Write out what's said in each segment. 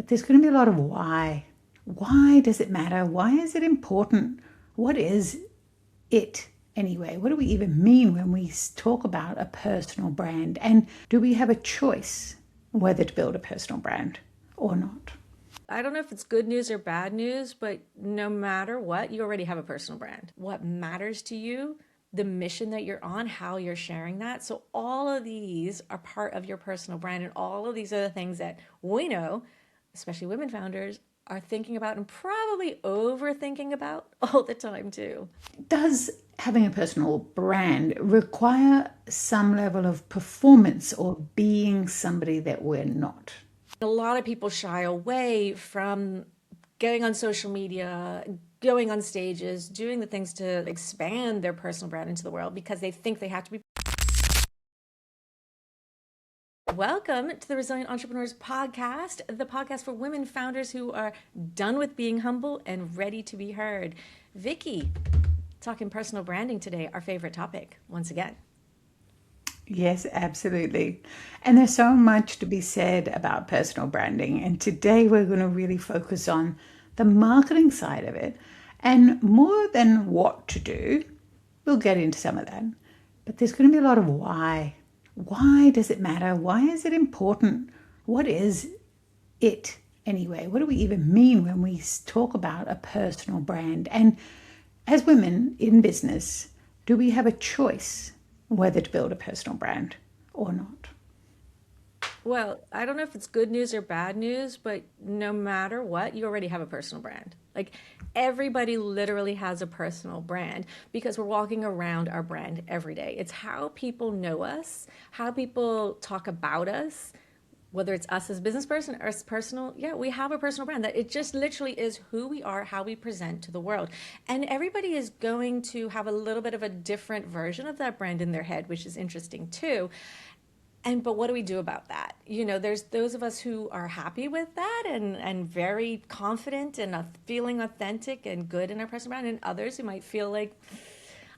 But there's going to be a lot of why. Why does it matter? Why is it important? What is it anyway? What do we even mean when we talk about a personal brand? And do we have a choice whether to build a personal brand or not? I don't know if it's good news or bad news, but no matter what, you already have a personal brand. What matters to you, the mission that you're on, how you're sharing that. So all of these are part of your personal brand, and all of these are the things that we know, especially women founders, are thinking about and probably overthinking about all the time too. Does having a personal brand require some level of performance or being somebody that we're not? A lot of people shy away from going on social media, going on stages, doing the things to expand their personal brand into the world because they think they have to be. Welcome to the Resilient Entrepreneurs Podcast, the podcast for women founders who are done with being humble and ready to be heard. Vicki, talking personal branding today, our favorite topic, once again. Yes, absolutely. And there's so much to be said about personal branding. And today we're going to really focus on the marketing side of it. And more than what to do, we'll get into some of that. But there's going to be a lot of why. Why does it matter? Why is it important? What is it anyway? What do we even mean when we talk about a personal brand? And as women in business, do we have a choice whether to build a personal brand or not? Well, I don't know if it's good news or bad news, but no matter what, you already have a personal brand. Like everybody literally has a personal brand because we're walking around our brand every day. It's how people know us, how people talk about us, whether it's us as a business person or as personal. Yeah, we have a personal brand that it just literally is who we are, how we present to the world. And everybody is going to have a little bit of a different version of that brand in their head, which is interesting too. But what do we do about that? There's those of us who are happy with that and very confident and feeling authentic and good in our personal brand, and others who might feel like,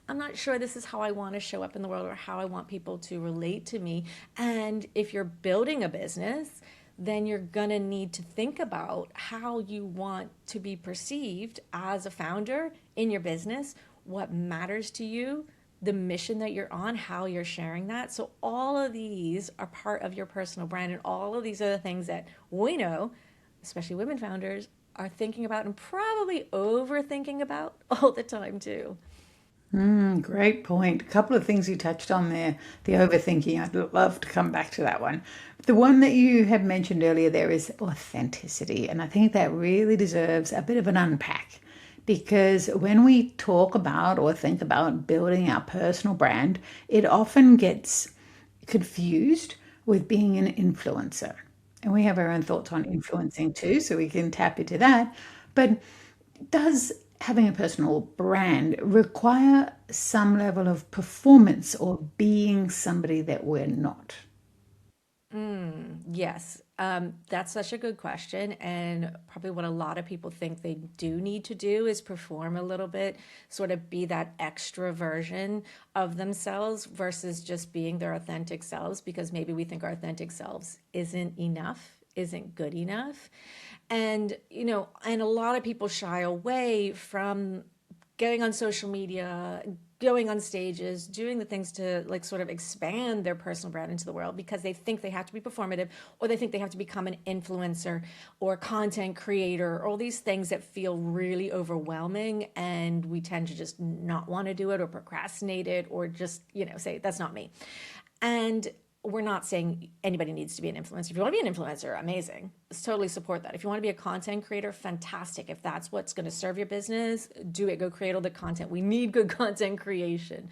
I'm not sure this is how I want to show up in the world or how I want people to relate to me. And if you're building a business, then you're going to need to think about how you want to be perceived as a founder in your business, what matters to you, the mission that you're on, how you're sharing that. So all of these are part of your personal brand, and all of these are the things that we know, especially women founders, are thinking about and probably overthinking about all the time too. Great point. A couple of things you touched on there. The overthinking, I'd love to come back to that one. The one that you had mentioned earlier there is authenticity. And I think that really deserves a bit of an unpack because when we talk about or think about building our personal brand, it often gets confused with being an influencer. And we have our own thoughts on influencing too, so we can tap into that. But does having a personal brand require some level of performance or being somebody that we're not? Yes, that's such a good question. And probably what a lot of people think they do need to do is perform a little bit, sort of be that extra version of themselves versus just being their authentic selves, because maybe we think our authentic selves isn't enough, isn't good enough. And a lot of people shy away from going on social media, going on stages, doing the things to like sort of expand their personal brand into the world because they think they have to be performative, or they think they have to become an influencer or content creator, or all these things that feel really overwhelming, and we tend to just not want to do it or procrastinate it or just, say that's not me. And we're not saying anybody needs to be an influencer. If you want to be an influencer, amazing. Let's totally support that. If you want to be a content creator, fantastic. If that's what's going to serve your business, do it. Go create all the content. We need good content creation.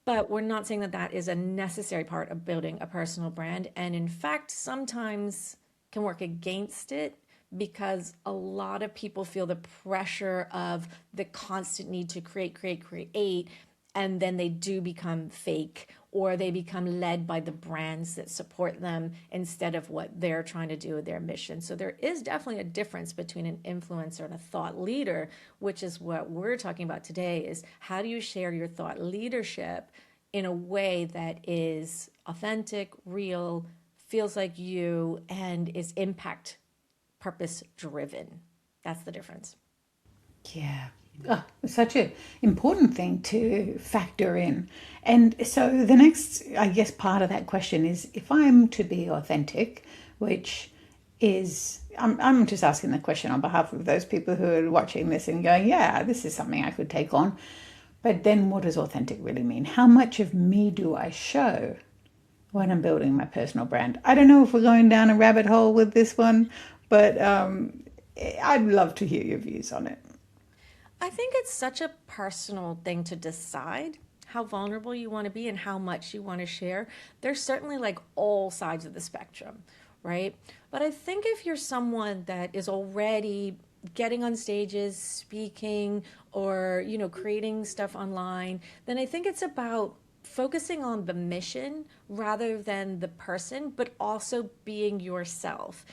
But we're not saying that that is a necessary part of building a personal brand. And in fact, sometimes can work against it because a lot of people feel the pressure of the constant need to create, and then they do become fake, or they become led by the brands that support them instead of what they're trying to do with their mission. So there is definitely a difference between an influencer and a thought leader, which is what we're talking about today, is how do you share your thought leadership in a way that is authentic, real, feels like you, and is impact purpose driven. That's the difference. Yeah. Oh, it's such an important thing to factor in. And so the next, I guess, part of that question is if I'm to be authentic, which is, I'm just asking the question on behalf of those people who are watching this and going, yeah, this is something I could take on. But then what does authentic really mean? How much of me do I show when I'm building my personal brand? I don't know if we're going down a rabbit hole with this one, but I'd love to hear your views on it. I think it's such a personal thing to decide how vulnerable you want to be and how much you want to share. There's certainly like all sides of the spectrum, right? But I think if you're someone that is already getting on stages, speaking, or creating stuff online, then I think it's about focusing on the mission rather than the person, but also being yourself.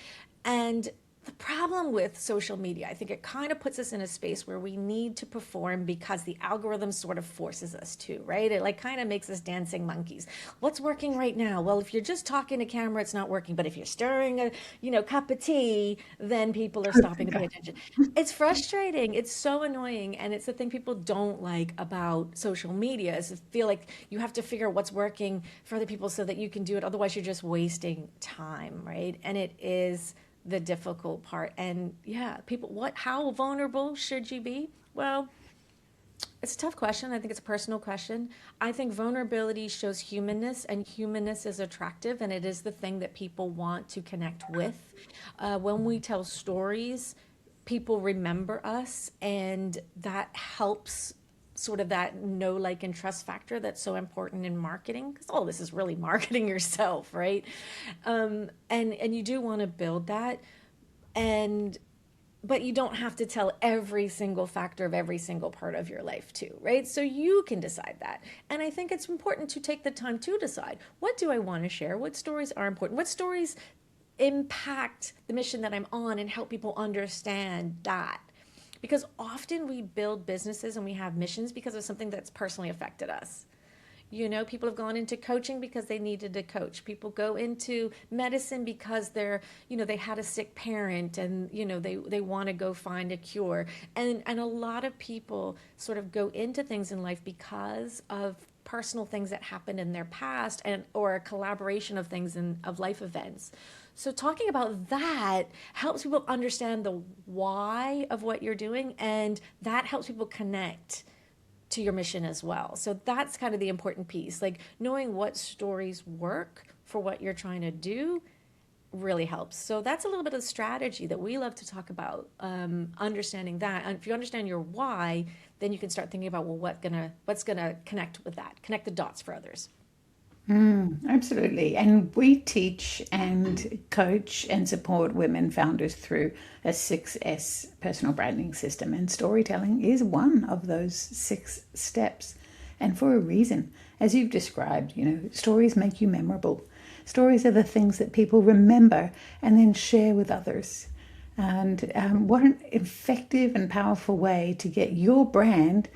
And the problem with social media, I think it kind of puts us in a space where we need to perform because the algorithm sort of forces us to, right? It like kind of makes us dancing monkeys. What's working right now? Well, if you're just talking to camera, it's not working. But if you're stirring a, cup of tea, then people are stopping to pay attention. It's frustrating. It's so annoying. And it's the thing people don't like about social media is to feel like you have to figure out what's working for other people so that you can do it. Otherwise, you're just wasting time, right? And it is the difficult part. And yeah, people, how vulnerable should you be? Well, it's a tough question. I think it's a personal question. I think vulnerability shows humanness, and humanness is attractive, and it is the thing that people want to connect with. When we tell stories, people remember us, and that helps sort of that know, like, and trust factor that's so important in marketing, because all this is really marketing yourself, right? And you do want to build that, and but you don't have to tell every single factor of every single part of your life too, right? So you can decide that. And I think it's important to take the time to decide, what do I want to share? What stories are important? What stories impact the mission that I'm on and help people understand that? Because often we build businesses and we have missions because of something that's personally affected us. People have gone into coaching because they needed to coach. People go into medicine because they had a sick parent and, they want to go find a cure. And a lot of people sort of go into things in life because of personal things that happened in their past or a collaboration of things of life events. So talking about that helps people understand the why of what you're doing, and that helps people connect to your mission as well. So that's kind of the important piece. Like knowing what stories work for what you're trying to do really helps. So that's a little bit of strategy that we love to talk about, understanding that. And if you understand your why, then you can start thinking about, well, what's gonna connect with that, connect the dots for others. Absolutely. And we teach and coach and support women founders through a 6S personal branding system. And storytelling is one of those 6 steps. And for a reason. As you've described, stories make you memorable. Stories are the things that people remember and then share with others. And what an effective and powerful way to get your brand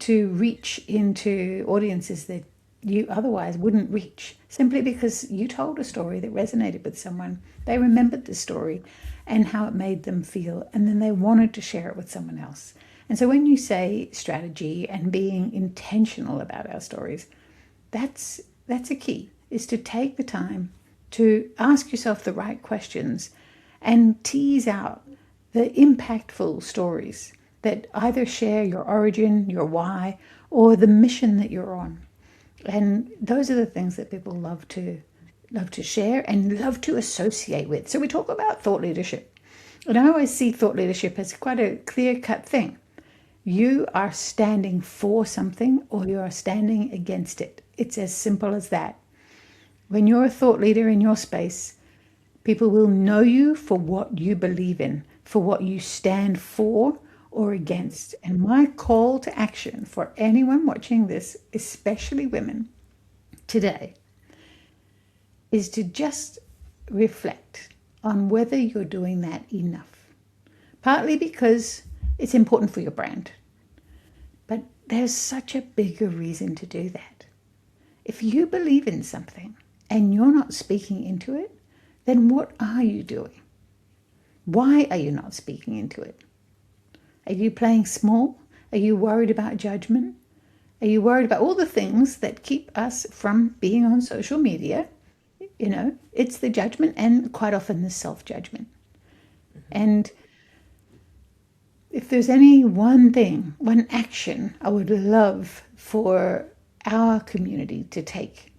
to reach into audiences that you otherwise wouldn't reach, simply because you told a story that resonated with someone. They remembered the story and how it made them feel, and then they wanted to share it with someone else. And so when you say strategy and being intentional about our stories, that's a key, is to take the time to ask yourself the right questions and tease out the impactful stories that either share your origin, your why, or the mission that you're on. And those are the things that people love to share and love to associate with. So we talk about thought leadership. And I always see thought leadership as quite a clear-cut thing. You are standing for something or you are standing against it. It's as simple as that. When you're a thought leader in your space, people will know you for what you believe in, for what you stand for or against. And my call to action for anyone watching this, especially women today, is to just reflect on whether you're doing that enough. Partly because it's important for your brand, but there's such a bigger reason to do that. If you believe in something and you're not speaking into it, then what are you doing? Why are you not speaking into it? Are you playing small? Are you worried about judgment? Are you worried about all the things that keep us from being on social media? It's the judgment and quite often the self judgment. And if there's any one thing, one action I would love for our community to take,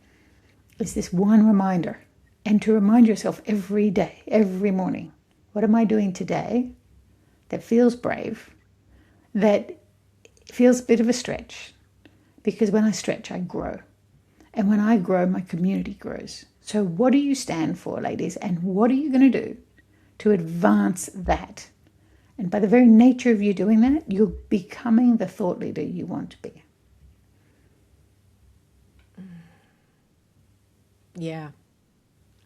is this one reminder. And to remind yourself every day, every morning, what am I doing today that feels brave, that feels a bit of a stretch? Because when I stretch, I grow. And when I grow, my community grows. So, what do you stand for, ladies? And what are you going to do to advance that? And by the very nature of you doing that, you're becoming the thought leader you want to be. Yeah.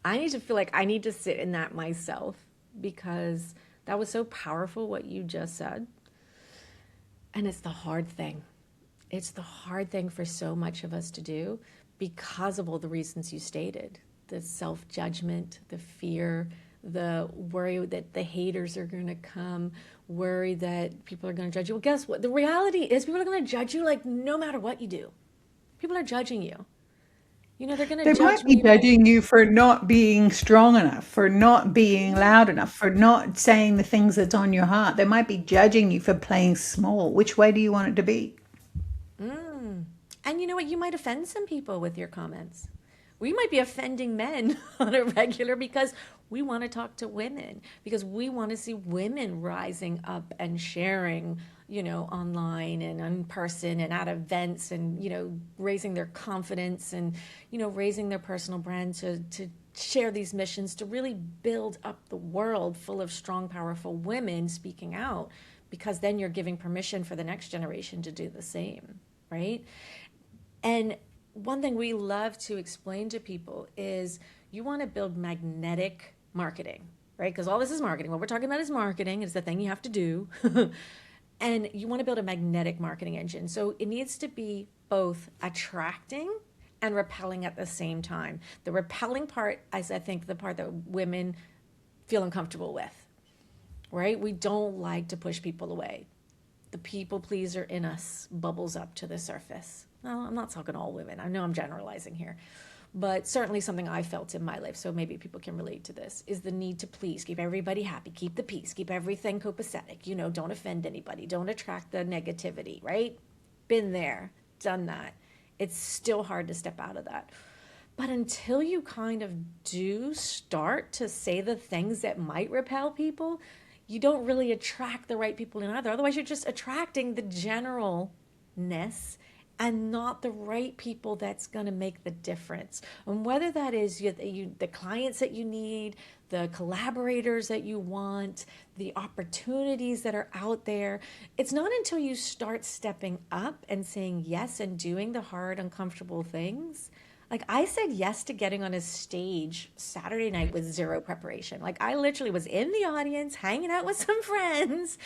I need to feel like I need to sit in that myself because that was so powerful what you just said. And it's the hard thing. It's the hard thing for so much of us to do because of all the reasons you stated, the self judgment, the fear, the worry that the haters are going to come, worry that people are going to judge you. Well, guess what? The reality is people are going to judge you like no matter what you do. People are judging you. They're going They to might judge be me. judging you for not being strong enough, for not being loud enough, for not saying the things that's on your heart. They might be judging you for playing small. Which way do you want it to be? And you know what? You might offend some people with your comments. We might be offending men on a regular because we want to talk to women, because we want to see women rising up and sharing, online and in person and at events and, raising their confidence and, raising their personal brand to share these missions to really build up the world full of strong, powerful women speaking out, because then you're giving permission for the next generation to do the same, right? And one thing we love to explain to people is you want to build magnetic marketing, right? Because all this is marketing. What we're talking about is marketing. It's the thing you have to do. And you want to build a magnetic marketing engine. So it needs to be both attracting and repelling at the same time. The repelling part is, I think, the part that women feel uncomfortable with, right? We don't like to push people away. The people pleaser in us bubbles up to the surface. No, I'm not talking all women. I know I'm generalizing here, but certainly something I felt in my life, so maybe people can relate to this, is the need to please, keep everybody happy, keep the peace, keep everything copacetic, don't offend anybody, don't attract the negativity, right? Been there, done that. It's still hard to step out of that. But until you kind of do start to say the things that might repel people, you don't really attract the right people in either. Otherwise, you're just attracting the generalness and not the right people that's going to make the difference. And whether that is the clients that you need, the collaborators that you want, the opportunities that are out there, it's not until you start stepping up and saying yes and doing the hard, uncomfortable things. Like, I said yes to getting on a stage Saturday night with zero preparation. Like, I literally was in the audience hanging out with some friends,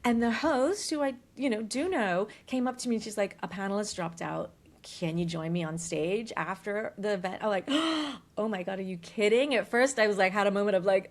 and the host, who I, do know, came up to me and she's like, a panelist dropped out. Can you join me on stage after the event? I'm like, oh my God, are you kidding? At first I was like, had a moment of like,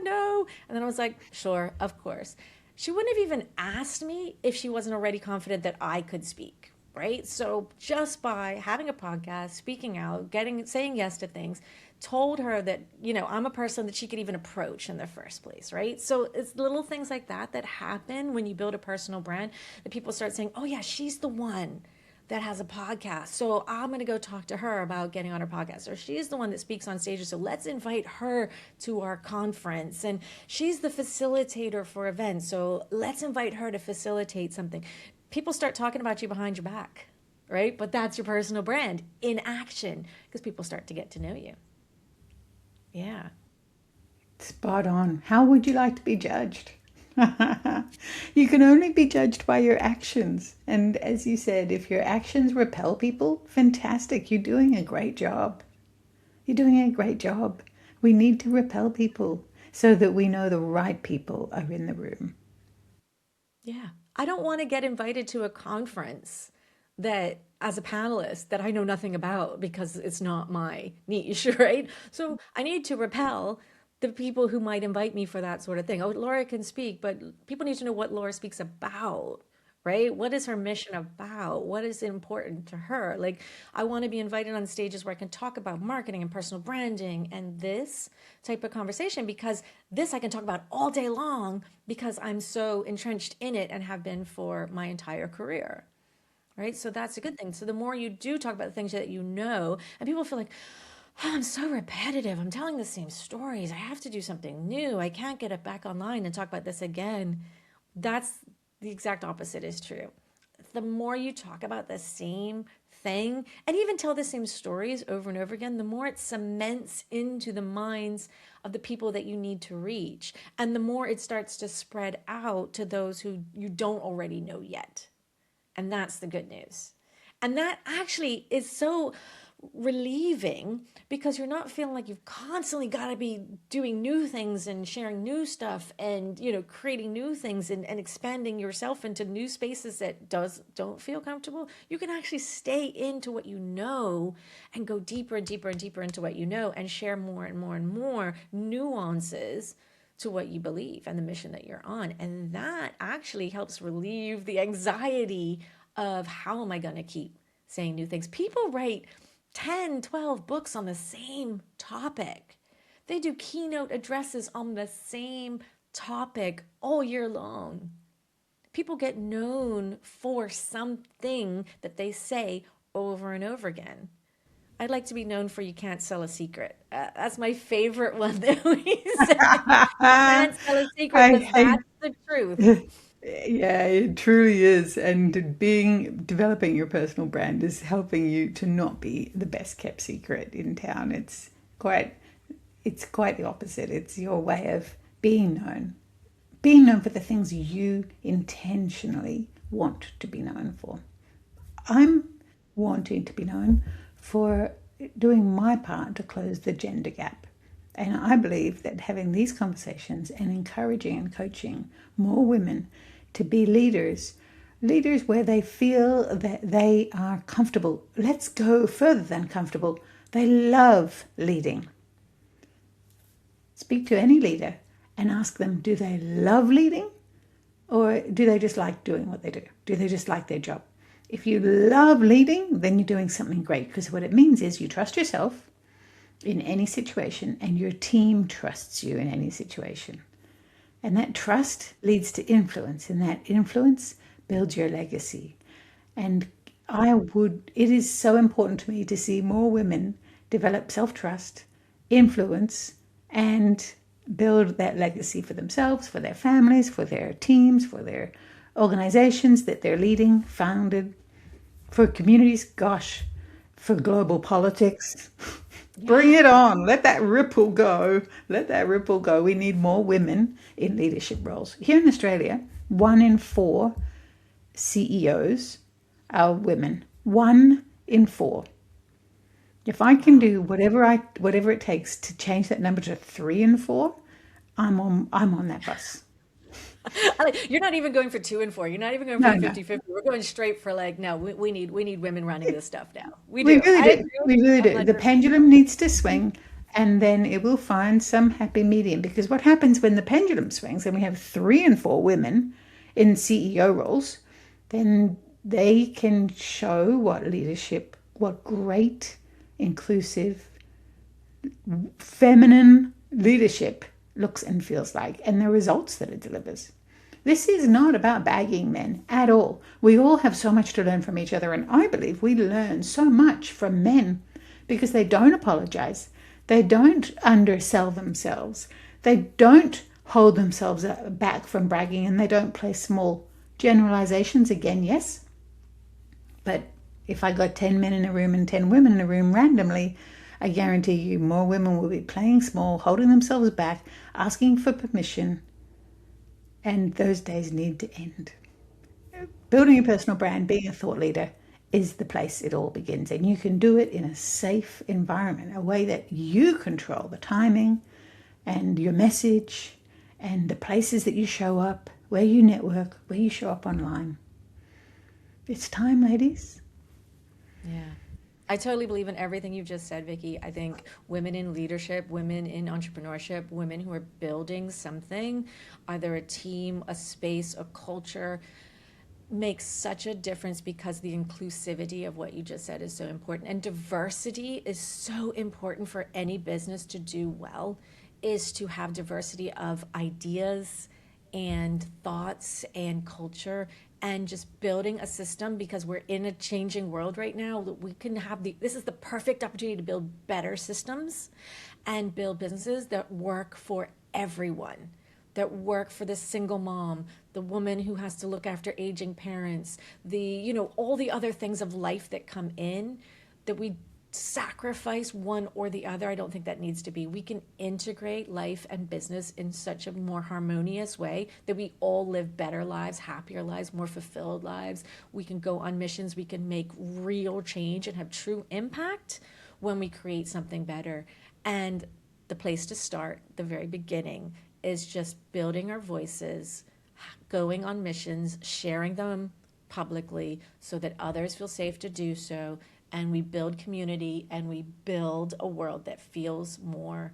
no. And then I was like, sure, of course. She wouldn't have even asked me if she wasn't already confident that I could speak. Right? So just by having a podcast, speaking out, saying yes to things, told her that, I'm a person that she could even approach in the first place, right? So it's little things like that that happen when you build a personal brand, that people start saying, oh yeah, she's the one that has a podcast, so I'm going to go talk to her about getting on her podcast. Or she's the one that speaks on stages, so let's invite her to our conference. And she's the facilitator for events, so let's invite her to facilitate something. People start talking about you behind your back, right? But that's your personal brand in action, because people start to get to know you. Yeah. Spot on. How would you like to be judged? You can only be judged by your actions. And as you said, if your actions repel people, fantastic. You're doing a great job. You're doing a great job. We need to repel people so that we know the right people are in the room. Yeah. I don't want to get invited to a conference that, as a panelist, that I know nothing about because it's not my niche, right? So I need to repel the people who might invite me for that sort of thing. Oh, Laura can speak, but people need to know what Laura speaks about, right? What is her mission about? What is important to her? Like, I want to be invited on stages where I can talk about marketing and personal branding and this type of conversation, because this I can talk about all day long because I'm so entrenched in it and have been for my entire career. Right. So that's a good thing. So the more you do talk about the things that you know, and people feel like, oh, I'm so repetitive. I'm telling the same stories. I have to do something new. I can't get it back online and talk about this again. That's the exact opposite is true. The more you talk about the same thing and even tell the same stories over and over again, the more it cements into the minds of the people that you need to reach. And the more it starts to spread out to those who you don't already know yet. And that's the good news. And that actually is so relieving because you're not feeling like you've constantly got to be doing new things and sharing new stuff and creating new things and expanding yourself into new spaces that don't feel comfortable. You can actually stay into what you know and go deeper and deeper and deeper into what you know and share more and more and more nuances to what you believe and the mission that you're on. And that actually helps relieve the anxiety of how am I going to keep saying new things. People write 10, 12 books on the same topic. They do keynote addresses on the same topic all year long. People get known for something that they say over and over again. I'd like to be known for you can't sell a secret. That's my favorite one that we say. You can't sell a secret I because hate. that's the truth. Yeah, it truly is. And developing your personal brand is helping you to not be the best kept secret in town. Quite, it's quite the opposite. It's your way of being known for the things you intentionally want to be known for. I'm wanting to be known for doing my part to close the gender gap. And I believe that having these conversations and encouraging and coaching more women to be leaders, leaders where they feel that they are comfortable. Let's go further than comfortable. They love leading. Speak to any leader and ask them, do they love leading or do they just like doing what they do? Do they just like their job? If you love leading, then you're doing something great, because what it means is you trust yourself in any situation and your team trusts you in any situation. And that trust leads to influence, and that influence builds your legacy. And it is so important to me to see more women develop self-trust, influence, and build that legacy for themselves, for their families, for their teams, for their organizations that they're leading, founded, for communities, gosh, for global politics. Bring it on. Let that ripple go. Let that ripple go. We need more women in leadership roles. Here in Australia, 1 in 4 CEOs are women. 1 in 4. If I can do whatever it takes to change that number to 3 in 4, I'm on that bus. You're not even going for 2 and 4. You're not even going No, for no. 50-50. We're going straight for like, no, we need women running this stuff now. We We do. really I do. agree with We you really do. The 100%. pendulum needs to swing, and then it will find some happy medium. Because what happens when the pendulum swings and we have 3 in 4 women in CEO roles, then they can show what great, inclusive, feminine leadership looks and feels like, and the results that it delivers. This is not about bagging men at all. We all have so much to learn from each other, and I believe we learn so much from men because they don't apologize. They don't undersell themselves. They don't hold themselves back from bragging, and they don't play small. Generalizations again, yes, but if I got 10 men in a room and 10 women in a room randomly, I guarantee you more women will be playing small, holding themselves back, asking for permission, and those days need to end. Building a personal brand, being a thought leader is the place it all begins. And you can do it in a safe environment, a way that you control the timing and your message and the places that you show up, where you network, where you show up online. It's time, ladies. Yeah. I totally believe in everything you've just said, Vicki. I think women in leadership, women in entrepreneurship, women who are building something, either a team, a space, a culture, makes such a difference because the inclusivity of what you just said is so important. And diversity is so important for any business to do well, is to have diversity of ideas and thoughts and culture, and just building a system, because we're in a changing world right now. We can have this is the perfect opportunity to build better systems and build businesses that work for everyone, that work for the single mom, the woman who has to look after aging parents, all the other things of life that come in, that we sacrifice one or the other. I don't think that needs to be. We can integrate life and business in such a more harmonious way that we all live better lives, happier lives, more fulfilled lives. We can go on missions. We can make real change and have true impact when we create something better. And the place to start, the very beginning, is just building our voices, going on missions, sharing them publicly so that others feel safe to do so, and we build community and we build a world that feels more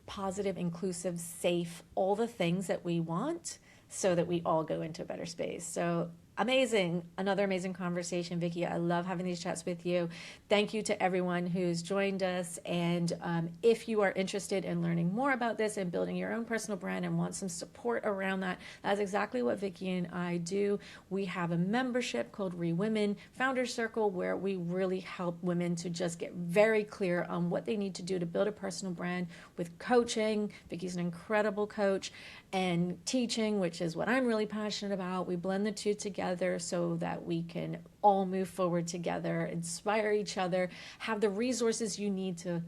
positive, inclusive, safe, all the things that we want, so that we all go into a better space. So amazing. Another amazing conversation, Vicki. I love having these chats with you. Thank you to everyone who's joined us. And if you are interested in learning more about this and building your own personal brand and want some support around that, that's exactly what Vicki and I do. We have a membership called Women Founders Circle, where we really help women to just get very clear on what they need to do to build a personal brand with coaching. Vicki's an incredible coach, and teaching, which is what I'm really passionate about. We blend the two together so that we can all move forward together, inspire each other, have the resources you need to,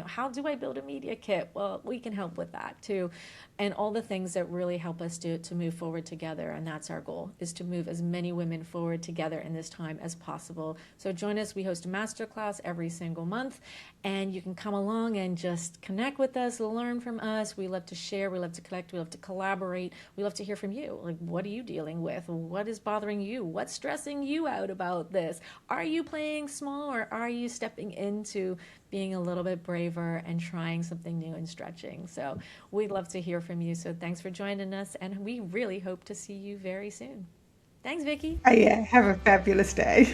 how do I build a media kit? Well, we can help with that too. And all the things that really help us to move forward together. And that's our goal, is to move as many women forward together in this time as possible. So join us. We host a masterclass every single month, and you can come along and just connect with us, learn from us. We love to share. We love to connect. We love to collaborate. We love to hear from you. Like, what are you dealing with? What is bothering you? What's stressing you out about this? Are you playing small, or are you stepping into being a little bit braver and trying something new and stretching? So we'd love to hear from you. So thanks for joining us, and we really hope to see you very soon. Thanks, Vicki. Yeah, have a fabulous day.